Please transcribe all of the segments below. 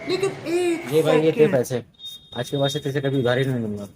लेकिन एक ये भाई ये थे सेकंड। पैसे। आज के बाद से तेरे से कभी उधारी नहीं लूंगा।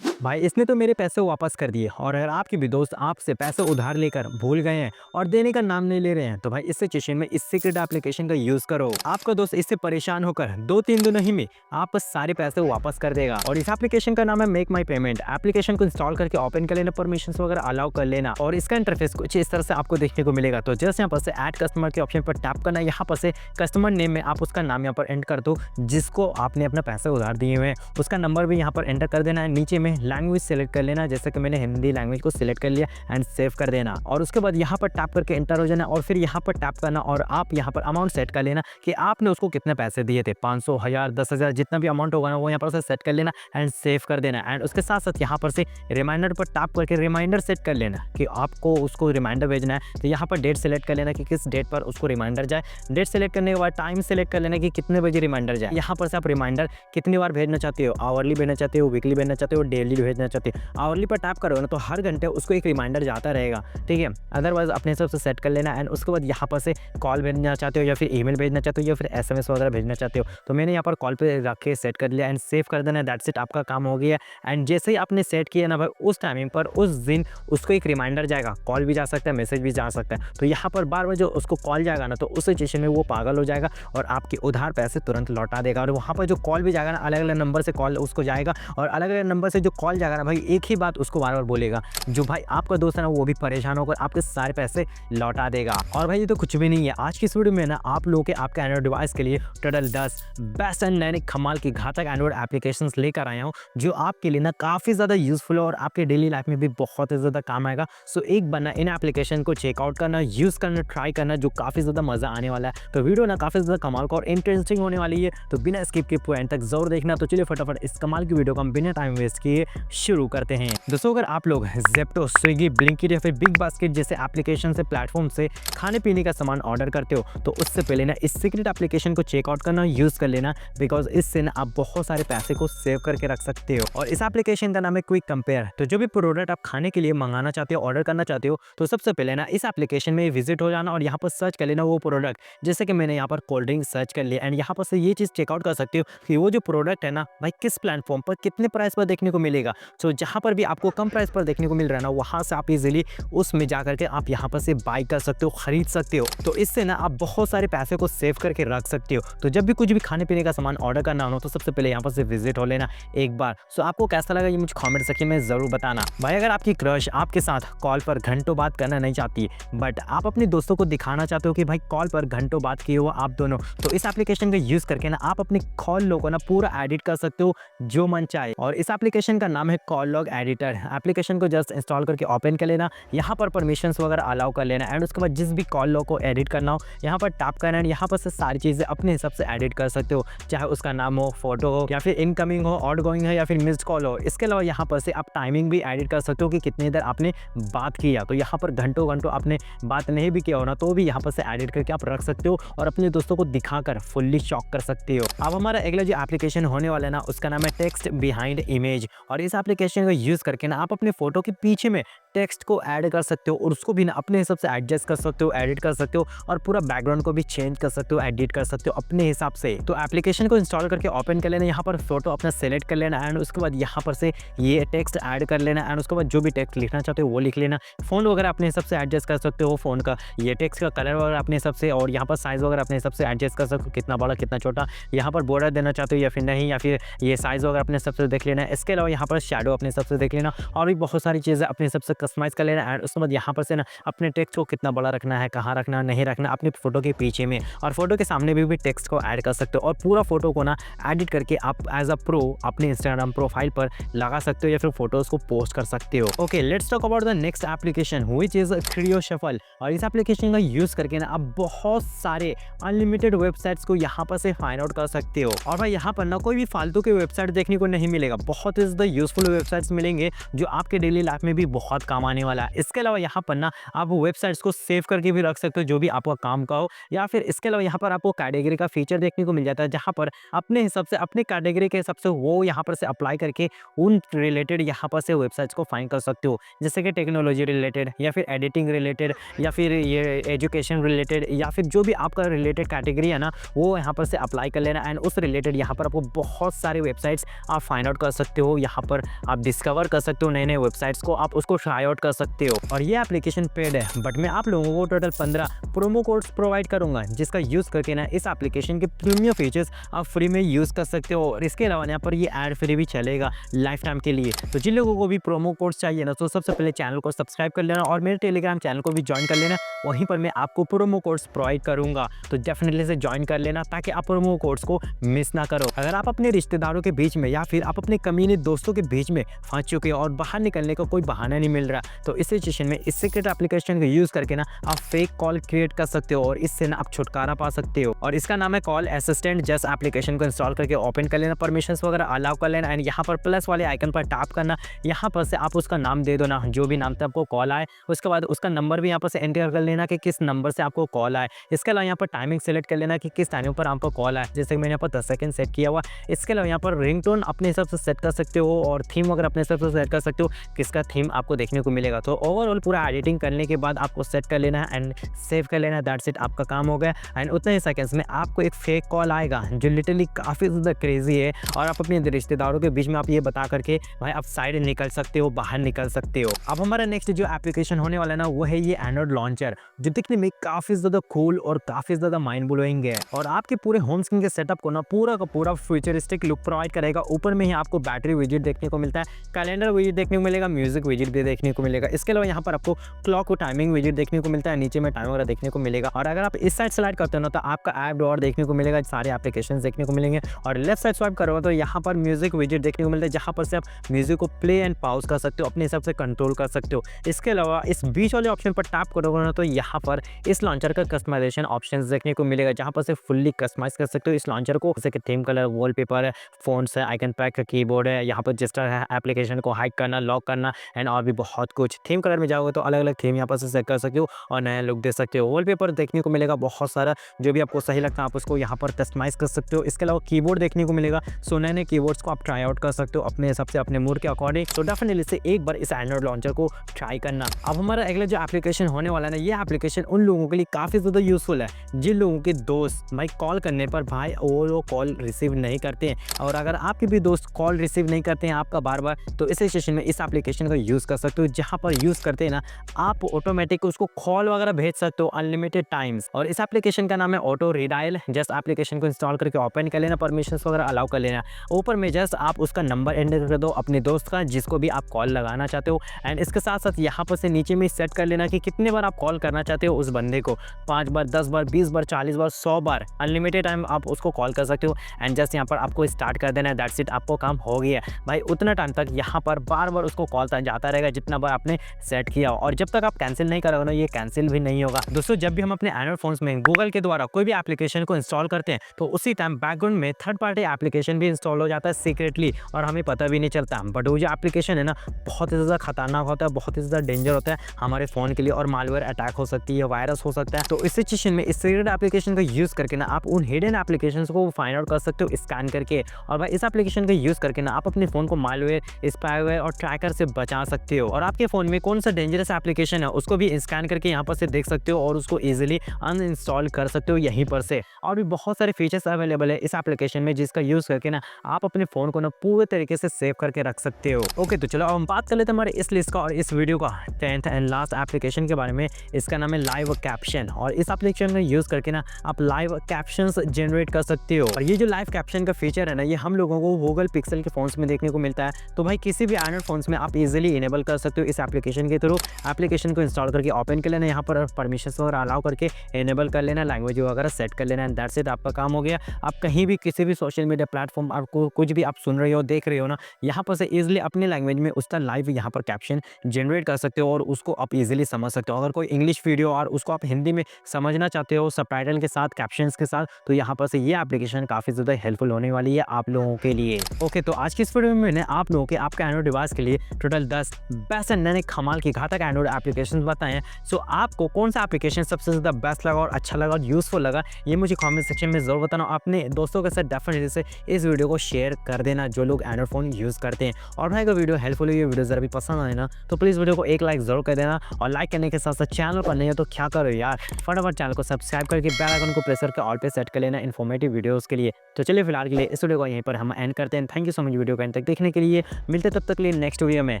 भाई इसने तो मेरे पैसे वापस कर दिए, और अगर आपके भी दोस्त आपसे पैसे उधार लेकर भूल गए हैं और देने का नाम नहीं ले रहे हैं, तो भाई इस सिचुएशन में इस सीक्रेट एप्लीकेशन का यूज करो। आपका दोस्त इससे परेशान होकर 2-3 दिनों ही में आप सारे पैसे वापस कर देगा। और इस एप्लीकेशन का नाम है मेक माई पेमेंट। एप्लीकेशन को इंस्टॉल करके ओपन कर लेना, परमिशन वगैरह अलाउ कर लेना, और इसका इंटरफेस कुछ इस तरह से आपको देखने को मिलेगा। तो जस्ट यहाँ पर से ऐड कस्टमर के ऑप्शन पर टैप करना, यहाँ पर से कस्टमर नेम में आप उसका नाम यहाँ पर एंटर कर दो जिसको आपने अपना पैसे उधार दिए हुए हैं, उसका नंबर भी यहाँ पर एंटर कर देना है। नीचे में लैंग्वेज सेलेक्ट कर लेना, जैसे कि मैंने हिंदी लैंग्वेज को सिलेक्ट कर लिया एंड सेव कर देना। और उसके बाद यहाँ पर टैप करके एंटर हो जाना, और फिर यहाँ पर टैप करना और आप यहाँ पर अमाउंट सेट कर लेना कि आपने उसको कितने पैसे दिए थे, 500, 1000, 10,000, जितना भी अमाउंट होगा ना वो यहाँ पर से सेट कर लेना एंड सेव कर देना। एंड उसके साथ साथ यहाँ पर से रिमाइंडर पर टैप करके रिमाइंडर सेट कर लेना कि आपको उसको रिमाइंडर भेजना है। तो यहाँ पर डेट सेलेक्ट कर लेना कि किस डेट पर उसको रिमाइंडर जाए। डेट सेलेक्ट करने के बाद टाइम सेलेक्ट कर लेना कि कितने बजे रिमाइंडर जाए। यहाँ पर से आप रिमाइंडर कितनी बार भेजना चाहते हो, आवरली भेजना चाहते हो, वीकली भेजना चाहते हो, डेली भेजना चाहते हो। आवरली पर टैप करोगे ना तो हर घंटे उसको एक रिमाइंडर जाता रहेगा, ठीक है। अदरवाइज अपने हिसाब से सेट कर लेना। एंड उसके बाद यहाँ पर से कॉल भेजना चाहते हो या फिर ईमेल भेजना चाहते हो या फिर एसएमएस वगैरह भेजना चाहते हो, तो मैंने यहाँ पर कॉल पे रख के सेट कर लिया एंड सेव कर देना। दैट्स इट, आपका काम हो गया। एंड जैसे ही आपने सेट किया ना भाई, उस टाइमिंग पर उस दिन उसको एक रिमाइंडर जाएगा, कॉल भी जा सकता है, मैसेज भी जा सकता है। तो यहाँ पर बार बार जो उसको कॉल जाएगा ना तो उस सिचुएशन में वो पागल हो जाएगा और आपके उधार पैसे तुरंत लौटा देगा। और वहाँ पर जो कॉल भी जाएगा ना, अलग अलग नंबर से कॉल उसको जाएगा, और अलग अलग नंबर से जो कॉल जाएगा ना भाई, एक ही बात उसको बार बार बोलेगा। जो भाई आपका दोस्त है ना वो भी परेशान होकर आपके सारे पैसे लौटा देगा। और भाई ये तो कुछ भी नहीं है, आज की इस वीडियो में ना आप लोगों के आपके एंड्रॉइड डिवाइस के लिए टोटल 10 बेस्ट एंड नए कमाल की घातक एंड्रॉइड एप्लीकेशंस लेकर आया हूँ जो आपके लिए ना काफ़ी ज़्यादा यूजफुल है और आपके डेली लाइफ में भी बहुत ही ज़्यादा काम आएगा। सो एक बार ना इन एप्लीकेशन को चेकआउट करना, यूज़ करना, ट्राई करना, जो काफ़ी ज़्यादा मज़ा आने वाला है। तो वीडियो ना काफ़ी ज़्यादा कमाल का और इंटरेस्टिंग होने वाली है, तो बिना स्किप के पॉइंट तक जरूर देखना। तो चलिए फटाफट इस कमाल की वीडियो को हम बिना टाइम वेस्ट किए शुरू करते हैं। दोस्तों अगर आप लोग ज़ेप्टो, स्विगी, ब्लिंकिट या फिर बिग बास्केट जैसे एप्लीकेशन से, प्लेटफॉर्म से खाने पीने का सामान ऑर्डर करते हो तो उससे पहले ना इस सीक्रेट एप्लीकेशन को चेकआउट करना, यूज़ कर लेना, बिकॉज इससे ना आप बहुत सारे पैसे को सेव करके रख सकते हो। और इस एप्लीकेशन का नाम है क्विक कंपेयर। तो जो भी प्रोडक्ट आप खाने के लिए मंगाना चाहते हो, ऑर्डर करना चाहते हो, तो सबसे पहले ना इस एप्लीकेशन में विजिट हो जाना और यहाँ पर सर्च कर लेना वो प्रोडक्ट। जैसे कि मैंने यहाँ पर कोल्ड ड्रिंक सर्च कर लिया एंड यहाँ पर से ये चीज़ चेकआउट कर सकते हो कि वो जो प्रोडक्ट है ना भाई किस प्लेटफॉर्म पर कितने प्राइस पर देखने को मिलेगा। सो जहाँ पर भी आपको कम प्राइस पर देखने को मिल रहा है ना, वहाँ से आप इजीली उसमें जा करके आप यहाँ पर से बाई कर सकते हो, खरीद सकते हो। तो इससे ना आप बहुत सारे पैसे को सेव करके रख सकते हो। तो जब भी कुछ भी खाने पीने का सामान ऑर्डर करना हो तो सबसे पहले यहाँ पर से विजिट हो लेना एक बार। सो आपको कैसा लगा ये मुझे कमेंट सेक्शन में ज़रूर बताना। भाई अगर आपकी क्रश आपके साथ कॉल पर घंटों बात करना नहीं चाहती, बट आप अपने दोस्तों को दिखाना चाहते हो कि भाई कॉल पर घंटों बात किए हो आप दोनों, तो इस एप्लीकेशन का यूज़ करके ना आप अपने कॉल लॉग को ना पूरा एडिट कर सकते हो जो मन चाहे। और इस एप्लीकेशन का नाम है कॉल लॉग एडिटर। एप्लीकेशन को जस्ट इंस्टॉल करके ओपन कर लेना, यहाँ पर परमिशंस वगैरह अलाउ कर लेना एंड उसके बाद जिस भी कॉल लॉग को एडिट करना हो यहाँ पर टैप करना है। यहाँ पर से सारी चीज़ें अपने हिसाब से एडिट कर सकते हो, चाहे उसका नाम हो, फोटो हो, या फिर इनकमिंग हो, आउटगोइंग हो, या फिर मिस्ड कॉल हो। इसके अलावा यहाँ पर से आप टाइमिंग भी एडिट कर सकते हो कि कितनी देर आपने बात किया। तो यहाँ पर घंटों घंटों आपने बात नहीं भी किया हो ना तो भी यहाँ पर से एडिट करके आप रख सकते हो और अपने दोस्तों को दिखाकर फुल्ली शॉक कर सकते हो। अब हमारा अगला जो एप्लीकेशन होने वाला है ना उसका नाम है टेक्स्ट बिहाइंड इमेज। और इस एप्लीकेशन को यूज़ करके ना आप अपने फोटो के पीछे में टेक्स्ट को ऐड कर सकते हो और उसको भी ना अपने हिसाब से एडजस्ट कर सकते हो, एडिट कर सकते हो, और पूरा बैकग्राउंड को भी चेंज कर सकते हो, एडिट कर सकते हो अपने हिसाब से। तो एप्लीकेशन को इंस्टॉल करके ओपन कर लेना, यहाँ पर फोटो अपना सेलेक्ट कर लेना एंड उसके बाद यहाँ पर से ये टेक्स्ट ऐड कर लेना एंड उसके बाद जो भी टेक्स्ट लिखना चाहते हो वो लिख लेना। फ़ोन वगैरह अपने हिसाब से एडजस्ट कर सकते हो, फ़ोन का ये टेक्स्ट का कलर वगैरह अपने हिसाब से, और यहाँ पर साइज़ वगैरह अपने हिसाब से एडजस्ट कर सकते हो, कितना बड़ा कितना छोटा, यहाँ पर बॉर्डर देना चाहते हो या फिर नहीं, या फिर ये साइज़ वगैरह अपने हिसाब से देख लेना। इसके अलावा यहाँ पर शेडो अपने हिसाब से देख लेना और भी बहुत सारी चीज़ें अपने हिसाब से कस्टमाइज़ कर लेना। एंड उसके बाद यहाँ पर से ना अपने टेक्स्ट को कितना बड़ा रखना है, कहाँ रखना नहीं रखना, अपने फोटो के पीछे में और फोटो के सामने भी टेक्स्ट को ऐड कर सकते हो और पूरा फोटो को ना एडिट करके आप एज अ प्रो अपने इंस्टाग्राम प्रोफाइल पर लगा सकते हो या फिर फोटोज़ को पोस्ट कर सकते हो। Okay, let's talk about the next application which is Creo shuffle. और इस एप्लीकेशन का यूज़ करके ना आप बहुत सारे अनलिमिटेड वेबसाइट्स को यहाँ पर से फाइंड आउट कर सकते हो। और भाई यहाँ पर ना कोई भी फालतू के वेबसाइट देखने को नहीं मिलेगा, बहुत ही ज़्यादा यूजफुल वेबसाइट्स मिलेंगे जो आपके डेली लाइफ में भी बहुत काम आने वाला है। इसके अलावा यहाँ पर ना आप वेबसाइट्स को सेव करके भी रख सकते हो जो भी आपका काम का हो, या फिर इसके अलावा यहाँ पर आपको कैटेगरी का फीचर देखने को मिल जाता है जहाँ पर अपने हिसाब से अपने कैटेगरी के हिसाब से वो यहाँ पर से अप्लाई करके उन रिलेटेड यहाँ पर से वेबसाइट्स को फाइंड कर सकते हो, जैसे कि टेक्नोलॉजी रिलेटेड या फिर एडिटिंग रिलेटेड या फिर ये एजुकेशन रिलेटेड या फिर जो भी आपका रिलेटेड कैटेगरी है ना वो यहाँ पर से अप्लाई कर लेना। एंड उस रिलेटेड यहाँ पर आपको बहुत सारे वेबसाइट्स आप फाइंड आउट कर सकते हो, यहाँ पर आप डिस्कवर कर सकते हो नए नए वेबसाइट्स को, आप उसको ट्राई आउट कर सकते हो। और ये एप्लीकेशन पेड है, बट मैं आप लोगों को टोटल 15 प्रोमो कोड्स प्रोवाइड करूंगा जिसका यूज़ करके ना इस एप्लीकेशन के प्रीमियम फीचर्स आप फ्री में यूज़ कर सकते हो। और इसके अलावा यहाँ पर ये एड फ्री भी चलेगा लाइफ टाइम के लिए। तो जिन लोगों को भी प्रोमो कोड्स चाहिए ना तो सबसे पहले चैनल को सब्सक्राइब कर लेना और मेरे टेलीग्राम चैनल को भी ज्वाइन कर लेना, वहीं पर मैं आपको प्रोमो कोड्स प्रोवाइड करूंगा। तो डेफिनेटली से ज्वाइन कर लेना ताकि आप प्रोमो कोड्स को मिस ना करो। अगर आप अपने रिश्तेदारों के बीच में या फिर आप अपने कमीने दोस्तों के बीच में फंस चुके हो और बाहर निकलने का कोई बहाना नहीं मिल रहा, तो इस सिचुएशन में इस सीक्रेट एप्लीकेशन का यूज करके ना आप फेक कॉल क्रिएट कर सकते हो और इससे ना आप छुटकारा पा सकते हो। और इसका नाम है कॉल असिस्टेंट। जस्ट एप्लीकेशन को इंस्टॉल करके ओपन कर लेना, परमिशंस वगैरह अलाउ कर लेना एंड यहाँ पर प्लस वाले आइकन पर टैप करना। यहाँ पर से आप उसका नाम दे दो ना, जो भी नाम से आपको कॉल आए। उसके बाद उसका नंबर भी यहाँ पर से एंटर कर लेना कि किस नंबर से आपको कॉल आए। इसके अलावा यहाँ पर टाइमिंग सेलेक्ट कर लेना कि किस टाइम पर आपको कॉल आए, जैसे कि मैंने यहाँ पर 10 सेकंड सेट किया हुआ। इसके अलावा यहाँ पर रिंगटोन अपने हिसाब से सेट कर सकते हो और थीम वगैरह अपने हिसाब से सेट कर सकते हो, किसका थीम आपको देखने को मिलेगा। तो ओवरऑल पूरा एडिटिंग करने के बाद आपको सेट कर लेना है एंड सेव कर लेना, दैट्स इट, आपका काम हो गया। एंड उतने ही सेकंड्स में आपको एक फेक कॉल आएगा जो लिटरली काफ़ी ज़्यादा क्रेजी है और आप अपने रिश्तेदारों के बीच में आप ये बता करके भाई आप साइड निकल सकते हो, बाहर निकल सकते हो। अब हमारा नेक्स्ट जो एप्लीकेशन होने वाला है ना वो है ये एंड्रॉइड लॉन्चर, जो दिखने में काफ़ी ज़्यादा कूल और काफ़ी ज़्यादा माइंड ब्लोइंग है और आपके पूरे होम स्क्रीन के सेटअप को ना पूरा का पूरा फ्यूचरिस्टिक लुक प्रोवाइड करेगा। ऊपर में ही आपको बैटरी विजिट देखने को मिलता है, कैलेंडर विजिट देखने को मिलेगा, म्यूजिक विजिट भी देखने को मिलेगा। इसके अलावा यहाँ पर आपको क्लॉक और टाइमिंग विजिट देखने को मिलता है, नीचे में टाइम वगैरह देखने को मिलेगा। और अगर आप इस साइड स्लाइड करते हो ना तो आपका ऐप ड्रॉअर देखने को मिलेगा, सारे एप्लीकेशन देखने को मिलेंगे। और लेफ्ट साइड स्वाइप करोगे तो यहाँ पर म्यूजिक विजिट देखने को मिलता है, जहाँ पर से आप म्यूजिक को प्ले एंड पॉज कर सकते हो, अपने हिसाब से कंट्रोल कर सकते हो। इसके अलावा इस बीच वाले ऑप्शन पर टैप करोगे ना तो यहाँ पर इस लॉन्चर का कस्टमाइजेशन ऑप्शन देखने को मिलेगा, जहाँ पर से फुल्ली कस्टमाइज कर सकते हो इस लॉन्चर को, जैसे कि थीम कलर, वॉलपेपर है, फोन्स है, आइकन पैक, कीबोर्ड है, यहाँ पर रजिस्टर है, एप्लीकेशन को हाइड करना, लॉक करना एंड और भी बहुत कुछ। थीम कलर में जाओगे तो अलग अलग थीम यहाँ पर से सेट कर सकते हो और नया लुक दे सकते हो। वॉलपेपर देखने को मिलेगा बहुत सारा, जो भी आपको सही लगता है आप उसको यहाँ पर कस्टमाइज कर सकते हो। इसके अलावा कीबोर्ड देखने को मिलेगा, सो नए नए कीबोर्ड्स को आप ट्राई आउट कर सकते हो अपने हिसाब से, अपने मूड के अकॉर्डिंग। तो डेफिनेटली से एक बार इस एंड्रॉइड लॉन्चर को ट्राई करना। अब हमारा अगला जो एप्लीकेशन होने वाला है ना, ये एप्लीकेशन उन लोगों के लिए काफ़ी ज़्यादा यूजफुल है जिन लोगों के दोस्त भाई कॉल करने पर भाई वो कॉल रिसीव नहीं करते हैं। और अगर आपके भी दोस्त कॉल रिसीव नहीं करते हैं आपका बार बार, तो इस सिचुएशन में इस एप्लीकेशन का यूज़ कर सकते हो, जहाँ पर यूज़ करते हैं ना आप ऑटोमेटिक उसको कॉल वगैरह भेज सकते हो अनलिमिटेड टाइम्स। और इस एप्लीकेशन का नाम है ऑटो रीडायल। जस्ट एप्लीकेशन को इंस्टॉल करके ओपन कर लेना, परमिशंस वगैरह अलाउ कर लेना। ऊपर में जस्ट आप उसका नंबर एंटर कर दो अपने दोस्त का जिसको भी आप कॉल लगाना चाहते हो। एंड इसके साथ साथ यहाँ पर से नीचे में सेट कर लेना कि कितने बार आप कॉल करना चाहते हो उस बंदे को, 5 बार, 10 बार, 20 बार, 40 बार, 100 बार, अनलिमिटेड टाइम आप उसको कॉल कर सकते हो। एंड जस्ट यहाँ पर आपको स्टार्ट कर देना है, दैट्स इट, आपको काम हो गया भाई। उतना टाइम तक यहाँ पर बार बार उसको कॉल जाता रहेगा जितना बार आपने सेट किया हो, और जब तक आप कैंसिल नहीं करोगे ना ये कैंसिल भी नहीं होगा। दोस्तों जब भी हम अपने एंड्रॉइड फोन्स में गूगल के द्वारा कोई भी एप्लीकेशन को इंस्टॉल करते हैं तो उसी टाइम बैकग्राउंड में थर्ड पार्टी एप्लीकेशन भी इंस्टॉल हो जाता है सीक्रेटली और हमें पता भी नहीं चलता। बट वो जो एप्लीकेशन है ना बहुत ही ज़्यादा खतरनाक होता है, बहुत ही ज़्यादा डेंजर होता है हमारे फ़ोन के लिए, और मालवेयर अटैक हो सकती है, वायरस हो सकता है। तो इस सिचुएशन में इस सीक्रेट एप्लीकेशन का यूज़ करके ना आप उन हिडन एप्लीकेशंस को फाइंड आउट कर सकते हो स्कैन करके। और भाई इस एप्लीकेशन का यूज़ करके ना आप अपने फ़ोन को मालवेयर, स्पाईवेयर और ट्रैकर से बचा सकते हो। और आपके फ़ोन में कौन सा डेंजरस एप्लीकेशन है उसको भी स्कैन करके यहाँ पर से देख सकते हो और उसको ईजिली अनइंस्टॉल कर सकते हो यहीं पर से। और भी बहुत सारे फीचर्स अवेलेबल है इस एप्लीकेशन में जिसका यूज़ करके ना आप अपने फ़ोन को ना पूरे तरीके से सेव करके रख सकते हो। ओके तो चलो अब हम बात कर लेते हैं हमारे इस लिस्ट का और इस वीडियो का 10th एंड लास्ट एप्लीकेशन के बारे में। इसका नाम है लाइव कैप्शन, और इस एप्लीकेशन का यूज़ करके ना आप लाइव कैप्शंस जनरेट कर सकते हो। और ये जो लाइव कैप्शन का फीचर है ना ये हम लोगों को गूगल पिक्सल के फोन्स में देखने को मिलता है। तो भाई किसी भी एंड्रॉइड फोन्स में आप इजीली इनेबल कर सकते हो इस एप्लीकेशन के थ्रू। एप्लीकेशन को इंस्टॉल करके ओपन कर लेना, यहाँ पर परमिशंस वगैरह अलाउ करके इनेबल कर लेना, लैंग्वेज वगैरह सेट कर लेना, एंड दैट्स इट, आपका काम हो गया। आप कहीं भी किसी भी सोशल मीडिया प्लेटफॉर्म आपको कुछ भी आप सुन रहे हो देख रहे हो ना, यहाँ पर से इजीली अपने लैंग्वेज में उसका लाइव यहाँ पर कैप्शन जनरेट कर सकते हो और उसको आप इजीली समझ सकते हो। अगर कोई इंग्लिश वीडियो और उसको आप हिंदी में समझना चाहते हो सबटाइटल के साथ, कैप्शंस के साथ, तो यहाँ पर से ये एप्लीकेशन काफ़ी ज़्यादा हेल्पफुल होने वाली है आप लोगों के लिए। ओके तो आज की इस वीडियो में मैंने आप लोगों के आपके एंड्रॉइड डिवाइस के लिए टोटल 10 पैसे नए कमाल की घातक एंड्रॉइड एप्लीकेशन बताए हैं। सो आपको कौन सा एप्लीकेशन सबसे ज़्यादा बेस्ट लगा और अच्छा लगा और यूज़फुल लगा, ये मुझे कमेंट सेक्शन में ज़रूर बताना। अपने दोस्तों के साथ डेफिनेटली से इस वीडियो को शेयर कर देना जो लोग एंड्रॉइड फ़ोन यूज़ करते हैं। और भाई अगर वीडियो हेल्पफुल हुई, वीडियो ज़रा भी पसंद आए ना तो प्लीज़ वीडियो को एक लाइक ज़रूर कर देना। और लाइक करने के साथ साथ चैनल पर नहीं है तो क्या करो यार, फटाफट चैनल को सब्सक्राइब करके बेल आइकन को प्रेस करके ऑल पे सेट कर लेना इन्फॉर्मेटिव वीडियोज़ के लिए। तो चलिए फिलहाल के लिए इस वीडियो को यहीं पर हम एंड करते हैं। Thank you so much video को एंड तक देखने के लिए। मिलते तब तक के लिए नेक्स्ट वीडियो में।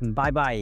Bye bye.